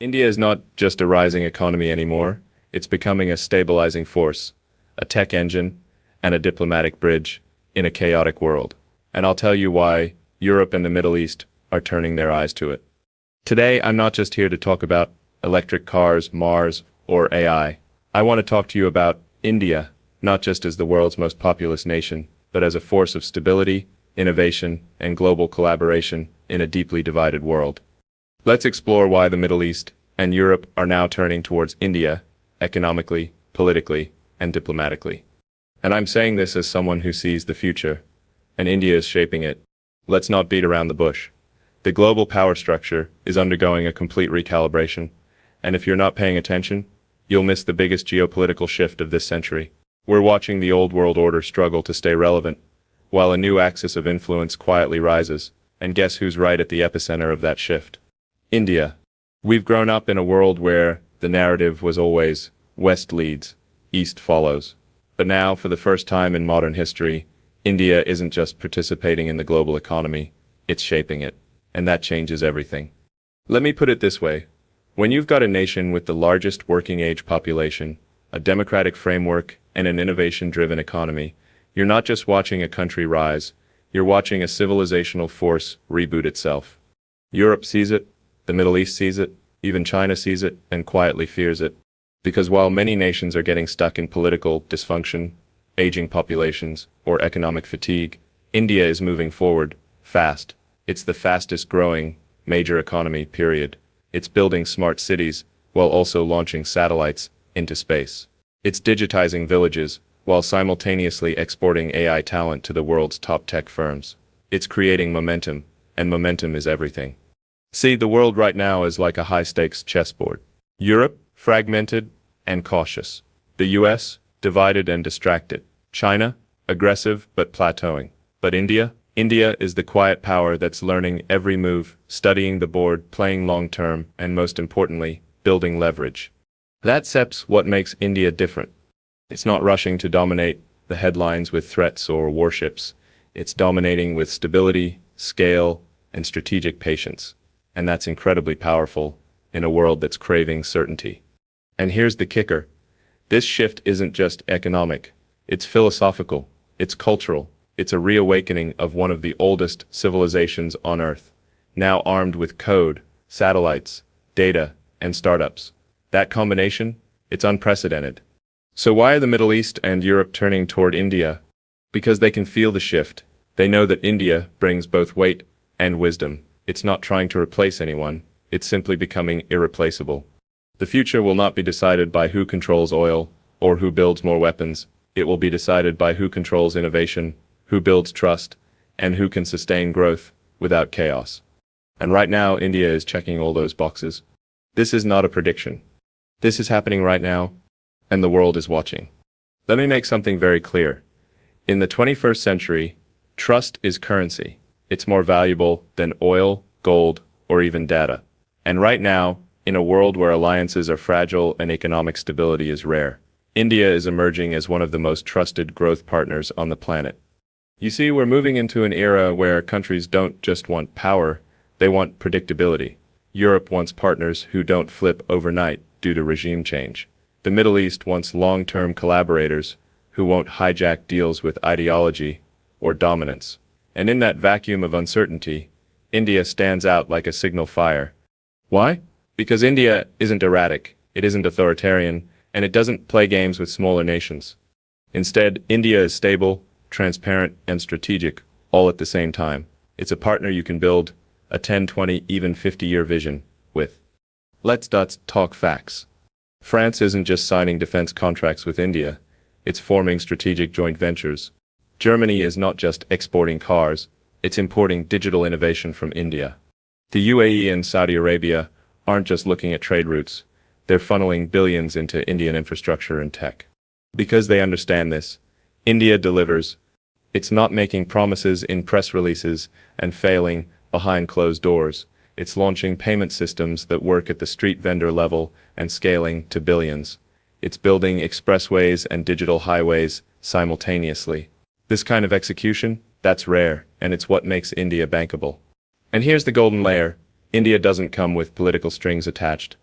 India is not just a rising economy anymore, it's becoming a stabilizing force, a tech engine, and a diplomatic bridge in a chaotic world. And I'll tell you why Europe and the Middle East are turning their eyes to it. Today, I'm not just here to talk about electric cars, Mars, or AI. I want to talk to you about India, not just as the world's most populous nation, but as a force of stability, innovation, and global collaboration in a deeply divided world. Let's explore why the Middle East and Europe are now turning towards India, economically, politically, and diplomatically. And I'm saying this as someone who sees the future, and India is shaping it. Let's not beat around the bush. The global power structure is undergoing a complete recalibration, and if you're not paying attention, you'll miss the biggest geopolitical shift of this century. We're watching the old world order struggle to stay relevant, while a new axis of influence quietly rises, and guess who's right at the epicenter of that shift? India. We've grown up in a world where the narrative was always West leads, East follows. But now, for the first time in modern history, India isn't just participating in the global economy, it's shaping it. And that changes everything. Let me put it this way. When you've got a nation with the largest working-age population, a democratic framework, and an innovation-driven economy, you're not just watching a country rise, you're watching a civilizational force reboot itself. Europe sees it, the Middle East sees it, even China sees it, and quietly fears it. Because while many nations are getting stuck in political dysfunction, aging populations, or economic fatigue, India is moving forward, fast. It's the fastest growing major economy, period. It's building smart cities, while also launching satellites into space. It's digitizing villages, while simultaneously exporting AI talent to the world's top tech firms. It's creating momentum, and momentum is everything. See, the world right now is like a high-stakes chessboard. Europe, fragmented and cautious. The US, divided and distracted. China, aggressive but plateauing. But India is the quiet power that's learning every move, studying the board, playing long-term, and most importantly, building leverage. That's what makes India different. It's not rushing to dominate the headlines with threats or warships. It's dominating with stability, scale, and strategic patience. And that's incredibly powerful in a world that's craving certainty. And here's the kicker. This shift isn't just economic. It's philosophical. It's cultural. It's a reawakening of one of the oldest civilizations on Earth, now armed with code, satellites, data, and startups. That combination, it's unprecedented. So why are the Middle East and Europe turning toward India? Because they can feel the shift. They know that India brings both weight and wisdom. It's not trying to replace anyone. It's simply becoming irreplaceable. The future will not be decided by who controls oil or who builds more weapons. It will be decided by who controls innovation, who builds trust, and who can sustain growth without chaos. And right now, India is checking all those boxes. This is not a prediction. This is happening right now, and the world is watching. Let me make something very clear. In the 21st century, trust is currency. It's more valuable than oil, gold, or even data. And right now, in a world where alliances are fragile and economic stability is rare, India is emerging as one of the most trusted growth partners on the planet. You see, we're moving into an era where countries don't just want power, they want predictability. Europe wants partners who don't flip overnight due to regime change. The Middle East wants long-term collaborators who won't hijack deals with ideology or dominance. And in that vacuum of uncertainty, India stands out like a signal fire. Why? Because India isn't erratic, it isn't authoritarian, and it doesn't play games with smaller nations. Instead, India is stable, transparent, and strategic, all at the same time. It's a partner you can build a 10, 20, even 50-year vision with. Let's talk facts. France isn't just signing defense contracts with India, it's forming strategic joint ventures. Germany is not just exporting cars, it's importing digital innovation from India. The UAE and Saudi Arabia aren't just looking at trade routes, they're funneling billions into Indian infrastructure and tech. Because they understand this, India delivers. It's not making promises in press releases and failing behind closed doors. It's launching payment systems that work at the street vendor level and scaling to billions. It's building expressways and digital highways simultaneously. This kind of execution, that's rare, and it's what makes India bankable. And here's the golden layer. India doesn't come with political strings attached.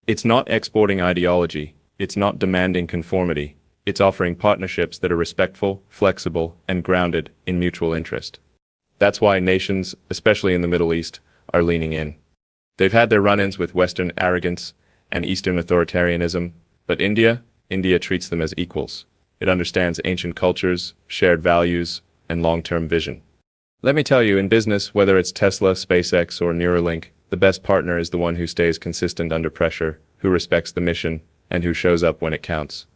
It's not exporting ideology, it's not demanding conformity, it's offering partnerships that are respectful, flexible, and grounded in mutual interest. That's why nations, especially in the Middle East, are leaning in. They've had their run-ins with Western arrogance and Eastern authoritarianism, but India treats them as equals. It understands ancient cultures, shared values, and long-term vision. Let me tell you, in business, whether it's Tesla, SpaceX, or Neuralink, the best partner is the one who stays consistent under pressure, who respects the mission, and who shows up when it counts.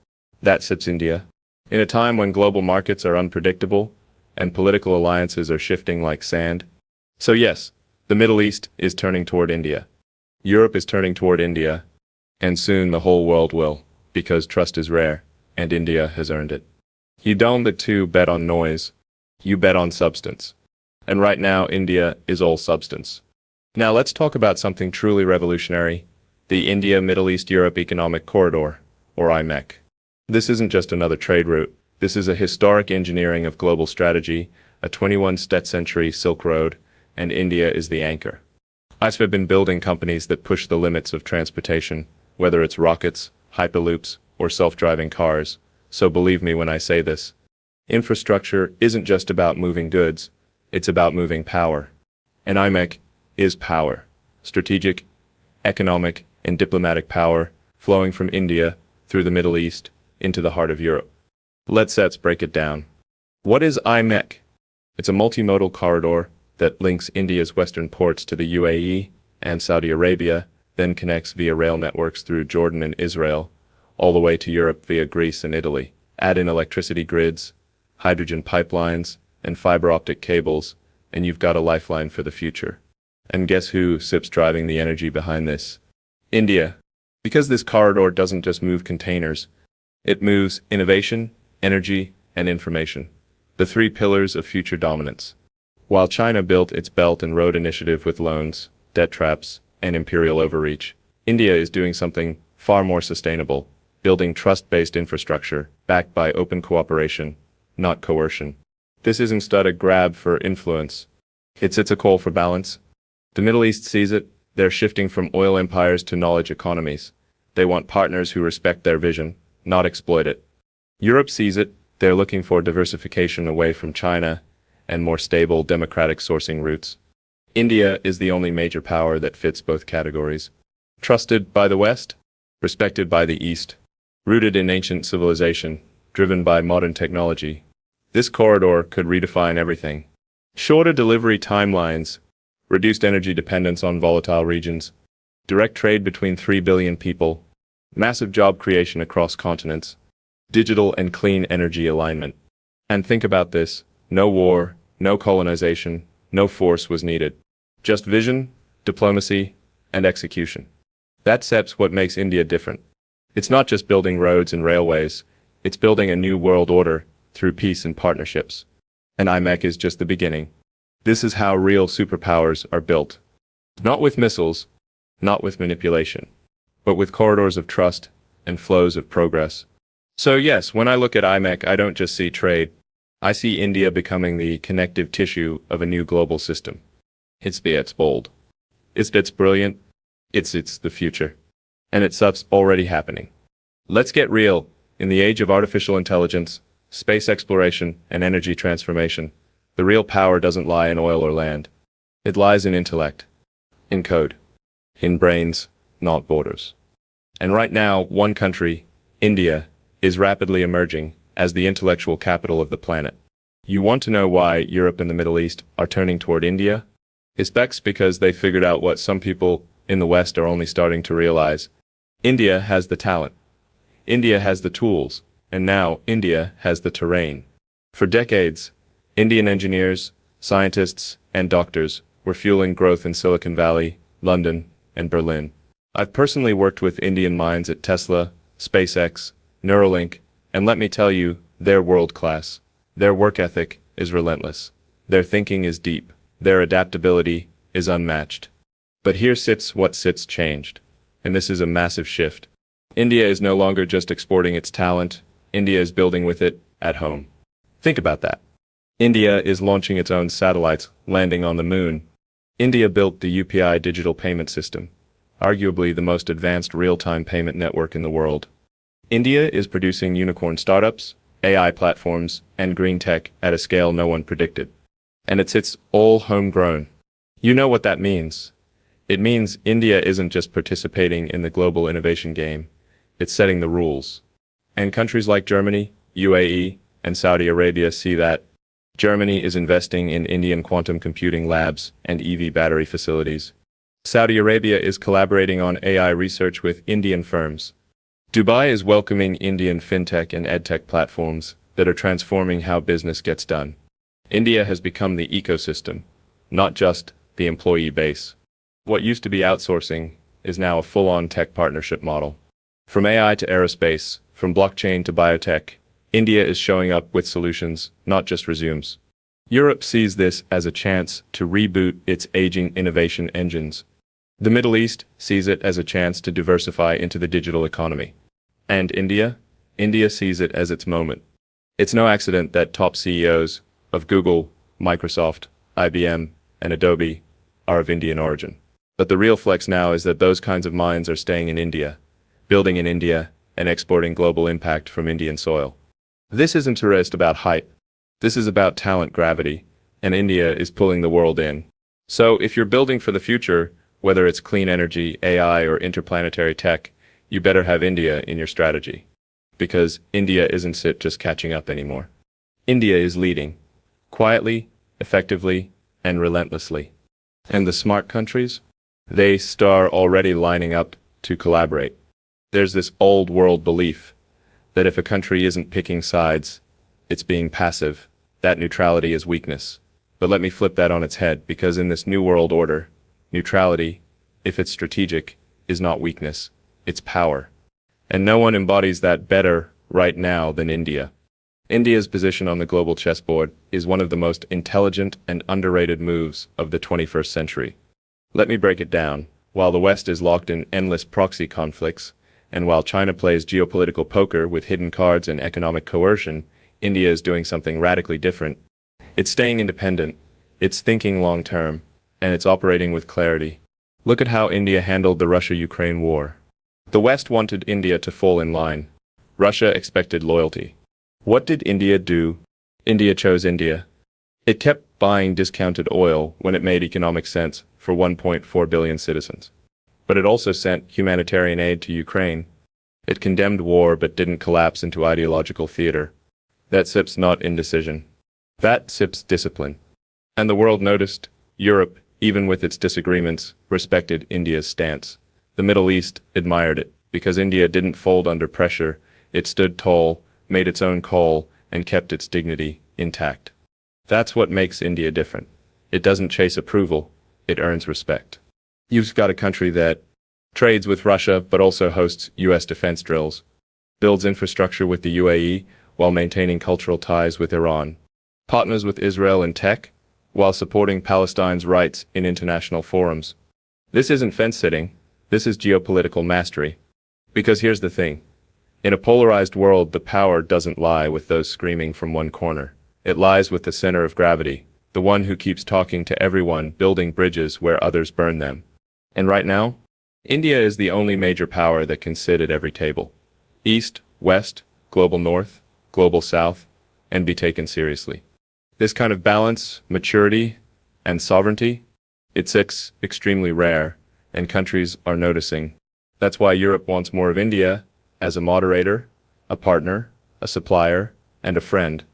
That sits India. In a time when global markets are unpredictable, and political alliances are shifting like sand. So yes, the Middle East is turning toward India. Europe is turning toward India. And soon the whole world will, because trust is rare, and India has earned it. You don't bet on noise. You bet on substance. And right now, India is all substance. Now let's talk about something truly revolutionary, the India-Middle East-Europe Economic Corridor, or IMEC. This isn't just another trade route. This is a historic engineering of global strategy, a 21st century Silk Road, and India is the anchor. I've been building companies that push the limits of transportation, whether it's rockets, hyperloops, or self-driving cars, so believe me when I say this. Infrastructure isn't just about moving goods, it's about moving power. And IMEC is power. Strategic, economic, and diplomatic power flowing from India through the Middle East into the heart of Europe. Let's break it down. What is IMEC? It's a multimodal corridor that links India's western ports to the UAE and Saudi Arabia, then connects via rail networks through Jordan and Israel, all the way to Europe via Greece and Italy. Add in electricity grids, hydrogen pipelines, and fiber optic cables, and you've got a lifeline for the future. And guess who sips driving the energy behind this? India. Because this corridor doesn't just move containers, it moves innovation, energy, and information. The three pillars of future dominance. While China built its Belt and Road Initiative with loans, debt traps, and imperial overreach, India is doing something far more sustainable, building trust-based infrastructure backed by open cooperation, not coercion. This isn't just a grab for influence. It's a call for balance. The Middle East sees it. They're shifting from oil empires to knowledge economies. They want partners who respect their vision, not exploit it. Europe sees it. They're looking for diversification away from China and more stable democratic sourcing routes. India is the only major power that fits both categories. Trusted by the West, respected by the East, rooted in ancient civilization, driven by modern technology. This corridor could redefine everything. Shorter delivery timelines, reduced energy dependence on volatile regions, direct trade between 3 billion people, massive job creation across continents, digital and clean energy alignment. And think about this, no war, no colonization, no force was needed. Just vision, diplomacy, and execution. That's what makes India different. It's not just building roads and railways, it's building a new world order through peace and partnerships. And IMEC is just the beginning. This is how real superpowers are built. Not with missiles, not with manipulation, but with corridors of trust and flows of progress. So yes, when I look at IMEC, I don't just see trade. I see India becoming the connective tissue of a new global system. It's bold. It's brilliant. It's the future. And it's already happening. Let's get real. In the age of artificial intelligence, space exploration, and energy transformation, the real power doesn't lie in oil or land. It lies in intellect, in code, in brains, not borders. And right now, one country, India, is rapidly emerging as the intellectual capital of the planet. You want to know why Europe and the Middle East are turning toward India? It's because they figured out what some people in the West are only starting to realize. India has the talent. India has the tools. And now, India has the terrain. For decades, Indian engineers, scientists, and doctors were fueling growth in Silicon Valley, London, and Berlin. I've personally worked with Indian minds at Tesla, SpaceX, Neuralink, and let me tell you, they're world-class. Their work ethic is relentless. Their thinking is deep. Their adaptability is unmatched. But here sits what sits changed. And this is a massive shift. India is no longer just exporting its talent. India is building with it at home. Think about that. India is launching its own satellites, landing on the moon. India built the UPI digital payment system. arguably the most advanced real-time payment network in the world. India is producing unicorn startups, AI platforms, and green tech at a scale no one predicted. And it's all homegrown. You know what that means. It means India isn't just participating in the global innovation game, it's setting the rules. And countries like Germany, UAE, and Saudi Arabia see that. Germany is investing in Indian quantum computing labs and EV battery facilities. Saudi Arabia is collaborating on AI research with Indian firms. Dubai is welcoming Indian fintech and edtech platforms that are transforming how business gets done. India has become the ecosystem, not just the employee base. What used to be outsourcing is now a full-on tech partnership model. From AI to aerospace, from blockchain to biotech, India is showing up with solutions, not just resumes. Europe sees this as a chance to reboot its aging innovation engines. The Middle East sees it as a chance to diversify into the digital economy. And India? India sees it as its moment. It's no accident that top CEOs of Google, Microsoft, IBM, and Adobe are of Indian origin. But the real flex now is that those kinds of minds are staying in India, building in India, and exporting global impact from Indian soil. This isn't just about hype. This is about talent gravity, and India is pulling the world in. So if you're building for the future, whether it's clean energy, AI, or interplanetary tech, you better have India in your strategy. Because India isn't just catching up anymore. India is leading. Quietly, effectively, and relentlessly. And the smart countries? They are already lining up to collaborate. There's this old world belief that if a country isn't picking sides, it's being passive. That neutrality is weakness. But let me flip that on its head, because in this new world order, neutrality, if it's strategic, is not weakness, it's power. And no one embodies that better right now than India. India's position on the global chessboard is one of the most intelligent and underrated moves of the 21st century. Let me break it down. While the West is locked in endless proxy conflicts, and while China plays geopolitical poker with hidden cards and economic coercion, India is doing something radically different. It's staying independent, it's thinking long-term, and it's operating with clarity. Look at how India handled the Russia-Ukraine war. The West wanted India to fall in line. Russia expected loyalty. What did India do? India chose India. It kept buying discounted oil when it made economic sense for 1.4 billion citizens. But it also sent humanitarian aid to Ukraine. It condemned war but didn't collapse into ideological theater. That sips not indecision. That sips discipline. And the world noticed. Europe, even with its disagreements, respected India's stance. The Middle East admired it, because India didn't fold under pressure. It stood tall, made its own call, and kept its dignity intact. That's what makes India different. It doesn't chase approval, it earns respect. You've got a country that trades with Russia but also hosts US defense drills, builds infrastructure with the UAE while maintaining cultural ties with Iran, partners with Israel in tech while supporting Palestine's rights in international forums. This isn't fence-sitting, this is geopolitical mastery. Because here's the thing. In a polarized world, the power doesn't lie with those screaming from one corner. It lies with the center of gravity, the one who keeps talking to everyone, building bridges where others burn them. And right now, India is the only major power that can sit at every table. East, West, Global North, Global South, and be taken seriously. This kind of balance, maturity, and sovereignty, it's extremely rare, and countries are noticing. That's why Europe wants more of India as a moderator, a partner, a supplier, and a friend.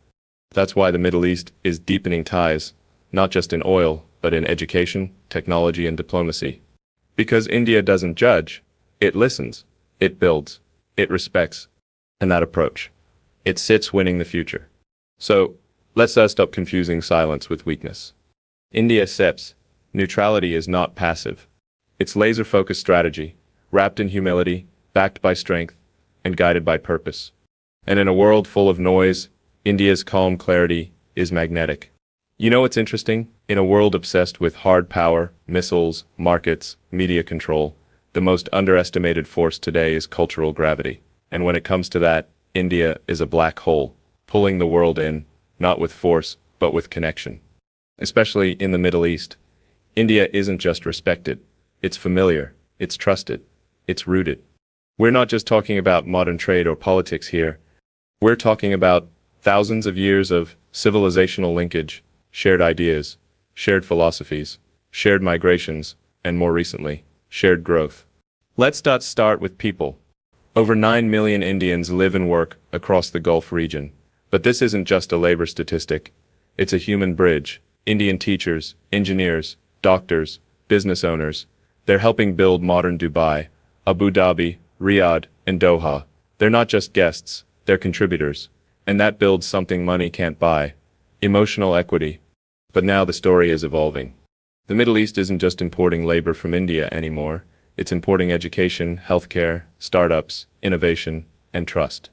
That's why the Middle East is deepening ties, not just in oil, but in education, technology, and diplomacy. Because India doesn't judge, it listens, it builds, it respects. And that approach, it sits winning the future. So, let's stop confusing silence with weakness. India sips. Neutrality is not passive. It's laser-focused strategy, wrapped in humility, backed by strength, and guided by purpose. And in a world full of noise, India's calm clarity is magnetic. You know what's interesting? In a world obsessed with hard power, missiles, markets, media control, the most underestimated force today is cultural gravity. And when it comes to that, India is a black hole, pulling the world in, not with force, but with connection. Especially in the Middle East, India isn't just respected, it's familiar, it's trusted, it's rooted. We're not just talking about modern trade or politics here. We're talking about thousands of years of civilizational linkage, shared ideas, shared philosophies, shared migrations, and more recently, shared growth. Let's start with people. Over 9 million Indians live and work across the Gulf region. But this isn't just a labor statistic. It's a human bridge. Indian teachers, engineers, doctors, business owners. They're helping build modern Dubai, Abu Dhabi, Riyadh, and Doha. They're not just guests, they're contributors. And that builds something money can't buy. Emotional equity. But now the story is evolving. The Middle East isn't just importing labor from India anymore. It's importing education, healthcare, startups, innovation, and trust.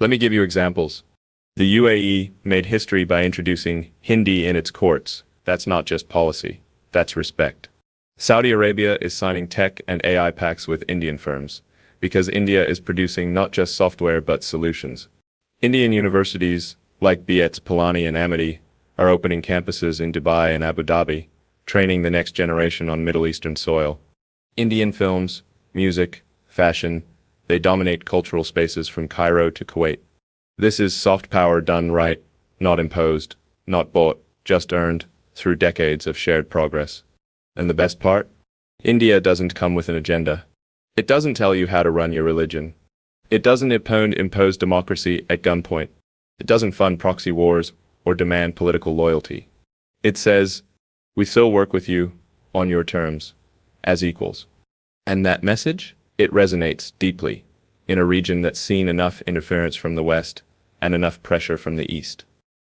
Let me give you examples. The UAE made history by introducing Hindi in its courts. That's not just policy, that's respect. Saudi Arabia is signing tech and AI pacts with Indian firms, because India is producing not just software but solutions. Indian universities, like BIET's Pilani and Amity, are opening campuses in Dubai and Abu Dhabi, training the next generation on Middle Eastern soil. Indian films, music, fashion, they dominate cultural spaces from Cairo to Kuwait. This is soft power done right, not imposed, not bought, just earned, through decades of shared progress. And the best part? India doesn't come with an agenda. It doesn't tell you how to run your religion. It doesn't impose democracy at gunpoint. It doesn't fund proxy wars or demand political loyalty. It says, we still work with you, on your terms, as equals. And that message? It resonates deeply, in a region that's seen enough interference from the West and enough pressure from the East.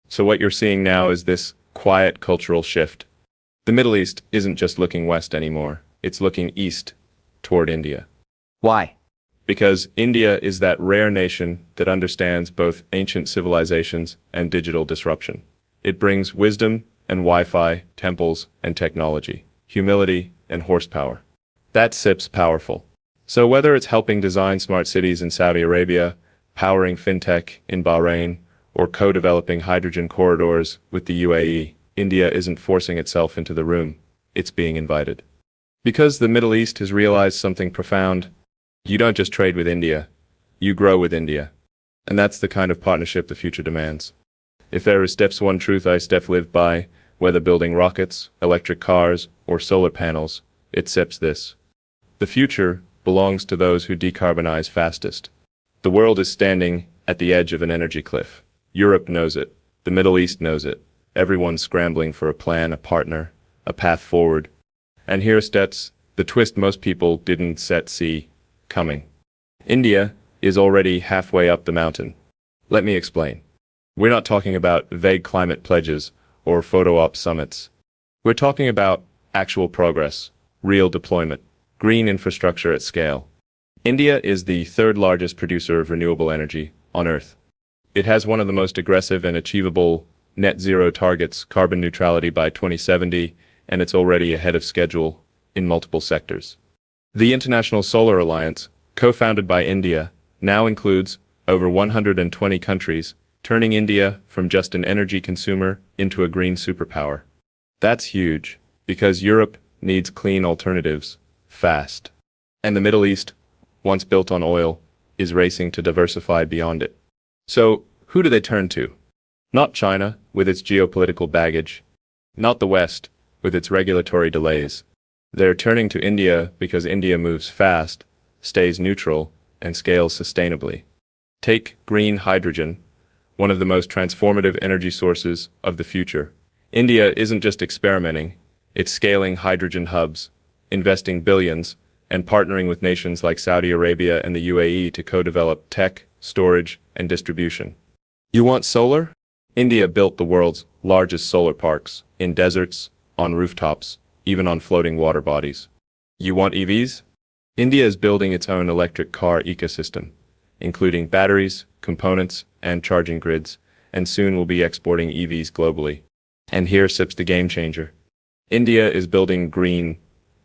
So what you're seeing now is this quiet cultural shift. The Middle East isn't just looking west anymore, it's looking east, toward India. Why? Because India is that rare nation that understands both ancient civilizations and digital disruption. It brings wisdom and Wi-Fi, temples and technology, humility and horsepower. That SIP's powerful. So whether it's helping design smart cities in Saudi Arabia, powering fintech in Bahrain, or co-developing hydrogen corridors with the UAE, India isn't forcing itself into the room, it's being invited. Because the Middle East has realized something profound, you don't just trade with India, you grow with India. And that's the kind of partnership the future demands. If there is steps one truth I live by, whether building rockets, electric cars, or solar panels, it sips this. The future belongs to those who decarbonize fastest. The world is standing at the edge of an energy cliff. Europe knows it. The Middle East knows it. Everyone's scrambling for a plan, a partner, a path forward. And here's the twist most people didn't see coming. India is already halfway up the mountain. Let me explain. We're not talking about vague climate pledges or photo op summits. We're talking about actual progress, real deployment, green infrastructure at scale. India is the third largest producer of renewable energy on Earth. It has one of the most aggressive and achievable net zero targets, carbon neutrality by 2070, and it's already ahead of schedule in multiple sectors. The International Solar Alliance, co-founded by India, now includes over 120 countries, turning India from just an energy consumer into a green superpower. That's huge, because Europe needs clean alternatives, fast. And the Middle East, once built on oil, is racing to diversify beyond it. So, who do they turn to? Not China, with its geopolitical baggage. Not the West, with its regulatory delays. They're turning to India because India moves fast, stays neutral, and scales sustainably. Take green hydrogen, one of the most transformative energy sources of the future. India isn't just experimenting, it's scaling hydrogen hubs, investing billions, and partnering with nations like Saudi Arabia and the UAE to co-develop tech, storage, and distribution. You want solar? India built the world's largest solar parks, in deserts, on rooftops, even on floating water bodies. You want EVs? India is building its own electric car ecosystem, including batteries, components, and charging grids, and soon will be exporting EVs globally. And here sips the game changer. India is building green,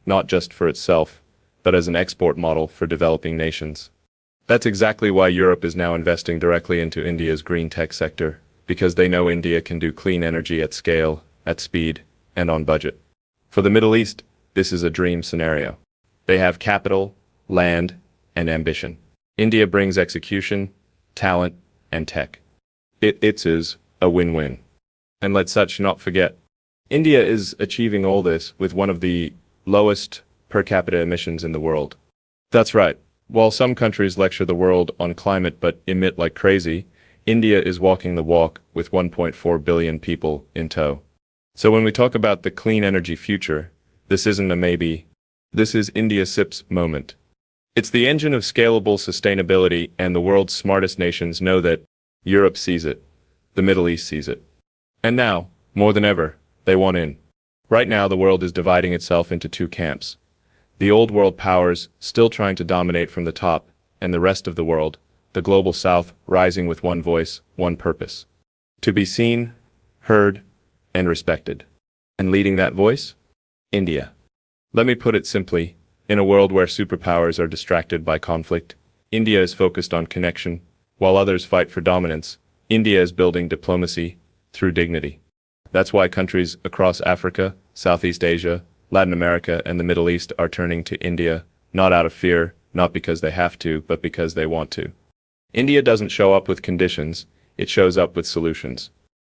not just for itself, but as an export model for developing nations. That's exactly why Europe is now investing directly into India's green tech sector, because they know India can do clean energy at scale, at speed, and on budget. For the Middle East, this is a dream scenario. They have capital, land, and ambition. India brings execution, talent, and tech. It is a win-win. And let's such not forget, India is achieving all this with one of the lowest per capita emissions in the world. That's right. While some countries lecture the world on climate but emit like crazy, India is walking the walk with 1.4 billion people in tow. So when we talk about the clean energy future, this isn't a maybe. This is India SIP's moment. It's the engine of scalable sustainability, and the world's smartest nations know that. Europe sees it. The Middle East sees it. And now, more than ever, they want in. Right now, the world is dividing itself into two camps. The old world powers, still trying to dominate from the top, and the rest of the world, the global south, rising with one voice, one purpose. To be seen, heard, and respected. And leading that voice? India. Let me put it simply, in a world where superpowers are distracted by conflict, India is focused on connection. While others fight for dominance, India is building diplomacy through dignity. That's why countries across Africa, Southeast Asia, Latin America, and the Middle East are turning to India, not out of fear, not because they have to, but because they want to. India doesn't show up with conditions, it shows up with solutions.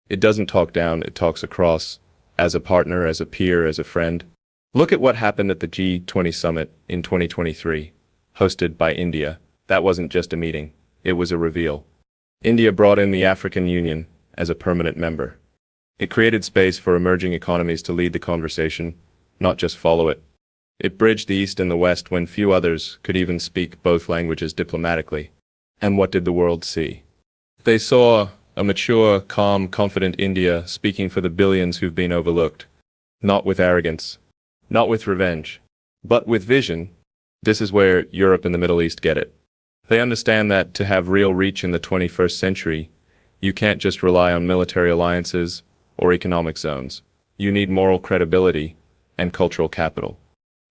It doesn't talk down, it talks across, as a partner, as a peer, as a friend. Look at what happened at the G20 summit in 2023, hosted by India. That wasn't just a meeting, it was a reveal. India brought in the African Union as a permanent member. It created space for emerging economies to lead the conversation, not just follow it. It bridged the East and the West when few others could even speak both languages diplomatically. And what did the world see? They saw a mature, calm, confident India speaking for the billions who've been overlooked. Not with arrogance, not with revenge, but with vision. This is where Europe and the Middle East get it. They understand that to have real reach in the 21st century, you can't just rely on military alliances or economic zones. You need moral credibility and cultural capital.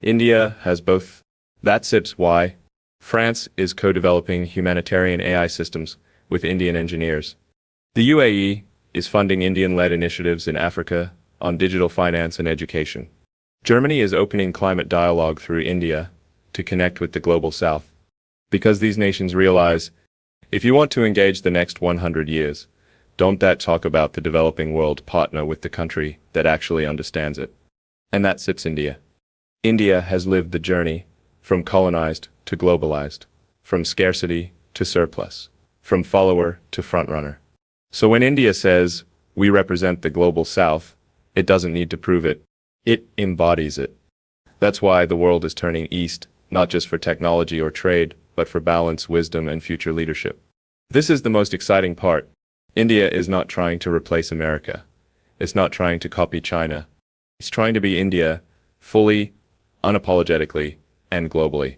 India has both. That's why France is co-developing humanitarian AI systems with Indian engineers. The UAE is funding Indian-led initiatives in Africa on digital finance and education. Germany is opening climate dialogue through India to connect with the global south. Because these nations realize, if you want to engage the next 100 years, don't talk about the developing world, partner with the country that actually understands it. And that sits India. India has lived the journey from colonized to globalized, from scarcity to surplus, from follower to frontrunner. So when India says, we represent the global south, it doesn't need to prove it. It embodies it. That's why the world is turning east, not just for technology or trade, but for balance, wisdom, and future leadership. This is the most exciting part. India is not trying to replace America. It's not trying to copy China. It's trying to be India, fully, unapologetically, and globally.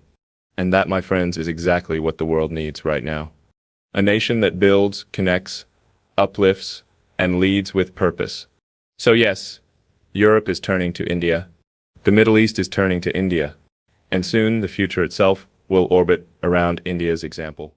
And that, my friends, is exactly what the world needs right now. A nation that builds, connects, uplifts, and leads with purpose. So yes, Europe is turning to India. The Middle East is turning to India. And soon the future itself will orbit around India's example.